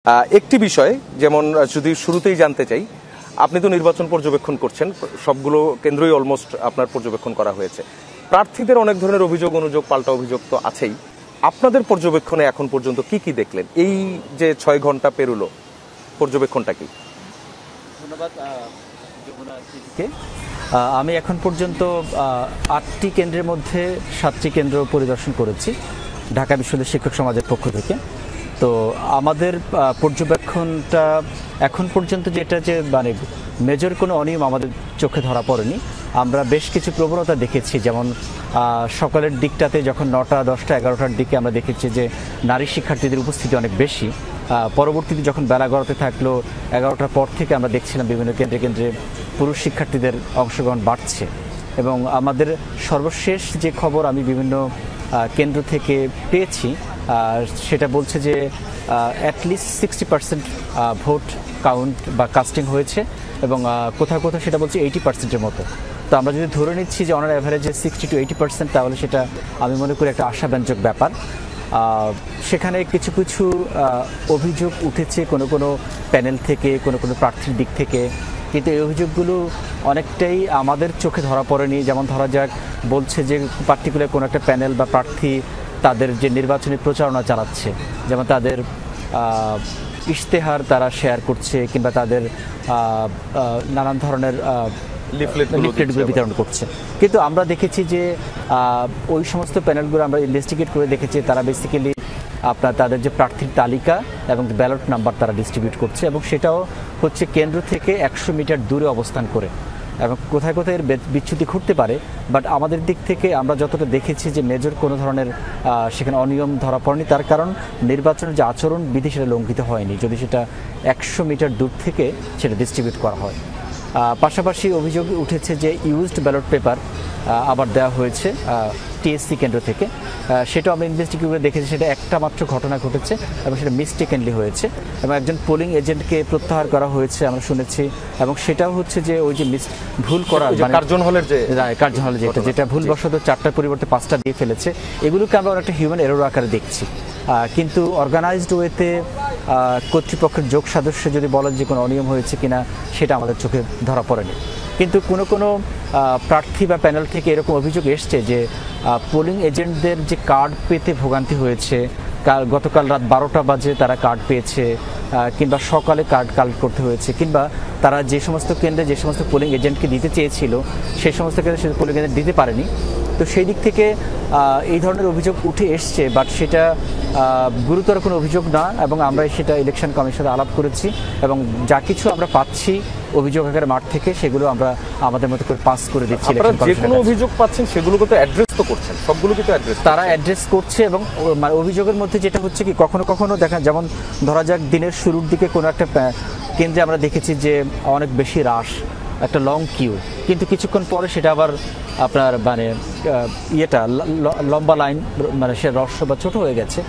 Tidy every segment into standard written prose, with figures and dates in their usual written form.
একটি বিষয় যেমন যদি শুরুতেই জানতে চাই, আপনি তো নির্বাচন পর্যবেক্ষণ করছেন, সবগুলো কেন্দ্রই অলমোস্ট আপনার পর্যবেক্ষণ করা হয়েছে। প্রার্থীদের অনেক ধরনের অভিযোগ অনুযোগ পাল্টা অভিযোগ তো আছেই। আপনাদের পর্যবেক্ষণে এখন পর্যন্ত কি কি দেখলেন? এই যে 6 ঘন্টা পেরুলো, পর্যবেক্ষণটা কি? ধন্যবাদ। আমি এখন পর্যন্ত 8টি কেন্দ্রের মধ্যে 7টি কেন্দ্র পরিদর্শন করেছি ঢাকা বিশ্ববিদ্যালয় শিক্ষক সমাজের পক্ষ থেকে। তো আমাদের পর্যবেক্ষণটা এখন পর্যন্ত যেটা যে মানে মেজর কোনো অনিয়ম আমাদের চোখে ধরা পড়েনি। আমরা বেশ কিছু প্রবণতা দেখেছি, যেমন সকালের দিকটাতে যখন 9টা 10টা 11টার দিকে আমরা দেখেছি যে নারী শিক্ষার্থীদের উপস্থিতি অনেক বেশি। পরবর্তীতে যখন বেলা গড়াতে থাকলো 11টার পর থেকে আমরা দেখছিলাম বিভিন্ন কেন্দ্রে কেন্দ্রে পুরুষ শিক্ষার্থীদের অংশগ্রহণ বাড়ছে। এবং আমাদের সর্বশেষ যে খবর আমি বিভিন্ন কেন্দ্র থেকে পেয়েছি সেটা বলছে যে অ্যাটলিস্ট 60% ভোট কাউন্ট বা কাস্টিং হয়েছে, এবং কোথাও কোথাও সেটা বলছে 80%-এর মতো। তো আমরা যদি ধরে নিচ্ছি যে অনার অ্যাভারেজে 60 to 80%, তাহলে সেটা আমি মনে করি একটা আশাব্যঞ্জক ব্যাপার। সেখানে কিছু কিছু অভিযোগ উঠেছে কোনো কোনো প্যানেল থেকে, কোনো কোনো প্রার্থীর দিক থেকে, কিন্তু এই অভিযোগগুলো অনেকটাই আমাদের চোখে ধরা পড়েনি। যেমন ধরা যাক, বলছে যে পার্টিকুলার কোনো একটা প্যানেল বা প্রার্থী তাদের যে নির্বাচনী প্রচারণা চালাচ্ছে, যেমন তাদের ইশতেহার তারা শেয়ার করছে কিংবা তাদের নানান ধরনের লিফলেটগুলো বিতরণ করছে। কিন্তু আমরা দেখেছি যে ওই সমস্ত প্যানেলগুলো আমরা ইনভেস্টিগেট করে দেখেছি তারা বেসিক্যালি আপনার তাদের যে প্রার্থীর তালিকা এবং ব্যালট নাম্বার তারা ডিস্ট্রিবিউট করছে, এবং সেটাও হচ্ছে কেন্দ্র থেকে 100 মিটার দূরে অবস্থান করে। এবং কোথায় কোথায় এর বিচ্যুতি ঘটতে পারে, বাট আমাদের দিক থেকে আমরা যতটা দেখেছি যে মেজর কোনো ধরনের সেখানে অনিয়ম ধরা পড়েনি। তার কারণ নির্বাচনের যে আচরণ বিধি সেটা লঙ্ঘিত হয়নি, যদি সেটা 100 মিটার দূর থেকে সেটা ডিস্ট্রিবিউট করা হয়। পাশাপাশি অভিযোগ উঠেছে যে ইউজড ব্যালট পেপার আবার দেওয়া হয়েছে টিএসসি কেন্দ্র থেকে। সেটাও আমরা ইনভেস্টিগেট করে দেখেছি সেটা একটা মাত্র ঘটনা ঘটেছে এবং সেটা মিস্টেকেনলি হয়েছে, এবং একজন পোলিং এজেন্টকে প্রত্যাহার করা হয়েছে আমরা শুনেছি। এবং সেটাও হচ্ছে যে ওই যে ভুল করা কার্জন হলের যেটা ভুলবশত 4টার পরিবর্তে 5টা দিয়ে ফেলেছে, এগুলোকে আমরা একটা হিউম্যান এরর আকারে দেখছি। কিন্তু অর্গানাইজড ওয়েতে কর্তৃপক্ষের যোগ সদস্য যদি বলেন যে কোনো অনিয়ম হয়েছে কিনা, সেটা আমাদের চোখে ধরা পড়েনি। কিন্তু কোনো কোনো প্রার্থী বা প্যানেল থেকে এরকম অভিযোগ এসছে যে পোলিং এজেন্টদের যে কার্ড পেতে ভোগান্তি হয়েছে, গতকাল রাত 12টা বাজে তারা কার্ড পেয়েছে, কিংবা সকালে কার্ড কালেক্ট করতে হয়েছে, কিংবা তারা যে সমস্ত কেন্দ্রে যে সমস্ত পোলিং এজেন্টকে দিতে চেয়েছিল সেই সমস্ত কেন্দ্রে সে পোলিং এজেন্ট দিতে পারেনি। তো সেই দিক থেকে এই ধরনের অভিযোগ উঠে এসছে, বাট সেটা গুরুতর কোনো অভিযোগ না, এবং আমরা সেটা ইলেকশন কমিশনে আলাপ করেছি, এবং যা কিছু আমরা পাচ্ছি অভিযোগ আকারে মাঠ থেকে সেগুলো আমরা আমাদের মতো করে পাস করে দিচ্ছি। যে কোনো অভিযোগ পাচ্ছেন সেগুলোকে তো অ্যাড্রেস তো করছেন, সবগুলোকে তো তারা অ্যাড্রেস করছে। এবং মানে অভিযোগের মধ্যে যেটা হচ্ছে কি, কখনো কখনো দেখা, যেমন ধরা যাক দিনের শুরুর দিকে কোনো একটা কেন্দ্রে আমরা দেখেছি যে অনেক বেশি রাশ, একটা লং কিউ, কিন্তু কিছুক্ষণ পরে সেটা আবার আপনার মানে লম্বা লাইন, মানে সে হ্রস্ব বা ছোট হয়ে গেছে।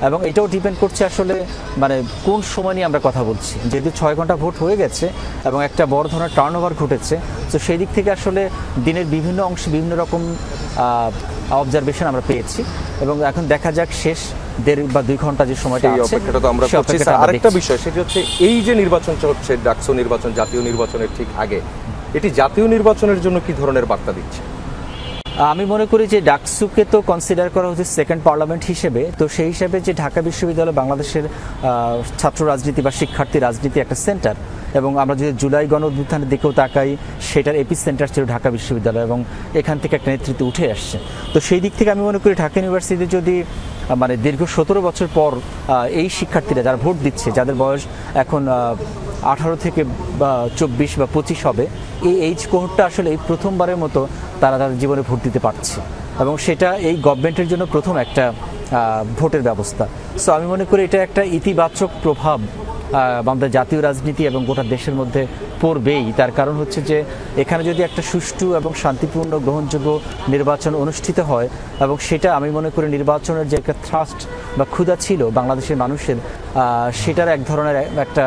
এবং এটাও ডিপেন্ড করছে আসলে মানে কোন সময় নিয়ে আমরা কথা বলছি। যেহেতু 6 ঘন্টা ভোট হয়ে গেছে এবং একটা বড় ধরনের টার্নওভার ঘটেছে, তো সেই দিক থেকে আসলে দিনের বিভিন্ন অংশে বিভিন্ন রকম অবজারভেশন আমরা পেয়েছি। এবং এখন দেখা যাক শেষ 1.5 বা 2 ঘন্টা যে সময়টা আছে আরেকটা বিষয়, সেটা হচ্ছে এই যে নির্বাচনটা হচ্ছে ডাকসু নির্বাচন, জাতীয় নির্বাচনের ঠিক আগে, এটি জাতীয় নির্বাচনের জন্য কি ধরনের বার্তা দিচ্ছে? আমি মনে করি যে ডাকসুকে তো কনসিডার করা হচ্ছে সেকেন্ড পার্লামেন্ট হিসেবে। তো সেই হিসাবে যে ঢাকা বিশ্ববিদ্যালয় বাংলাদেশের ছাত্র রাজনীতি বা শিক্ষার্থী রাজনীতি একটা সেন্টার, এবং আমরা যদি জুলাই গণ অভ্যুত্থানের দিকেও তাকাই, সেটার এপি সেন্টার ছিল ঢাকা বিশ্ববিদ্যালয়, এবং এখান থেকে একটা নেতৃত্ব উঠে আসছে। তো সেই দিক থেকে আমি মনে করি ঢাকা ইউনিভার্সিটিতে যদি মানে দীর্ঘ 17 বছর পর এই শিক্ষার্থীরা যারা ভোট দিচ্ছে, যাদের বয়স এখন 18 থেকে 24 বা 25 হবে, এই এইজ কোহর্টটা আসলে এই প্রথমবারের মতো তারা তাদের জীবনে ভোট দিতে পারছে, এবং সেটা এই গভর্নমেন্টের জন্য প্রথম একটা ভোটের ব্যবস্থা। সো আমি মনে করি এটা একটা ইতিবাচক প্রভাব আমাদের জাতীয় রাজনীতি এবং গোটা দেশের মধ্যে পড়বেই। তার কারণ হচ্ছে যে এখানে যদি একটা সুষ্ঠু এবং শান্তিপূর্ণ গ্রহণযোগ্য নির্বাচন অনুষ্ঠিত হয়, এবং সেটা আমি মনে করি নির্বাচনের যে একটা থ্রাস্ট বা ক্ষুধা ছিল বাংলাদেশের মানুষের, সেটার এক ধরনের একটা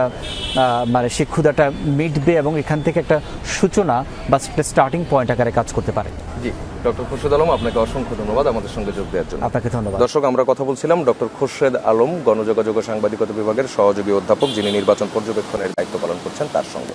মানে সেই ক্ষুধাটা মিটবে, এবং এখান থেকে একটা সূচনা বা একটা স্টার্টিং পয়েন্ট আকারে কাজ করতে পারে। জি। ডক্টর খোরশেদ আলম, আপনাকে অসংখ্য ধন্যবাদ আমাদের সঙ্গে যোগ দেওয়ার জন্য। আপনাকে ধন্যবাদ। দর্শক, আমরা কথা বলছিলাম ডক্টর খোরশেদ আলম, গণযোগাযোগ ও সাংবাদিকতা বিভাগের সহযোগী অধ্যাপক, যিনি নির্বাচন পর্যবেক্ষণের দায়িত্ব পালন করছেন, তার সঙ্গে।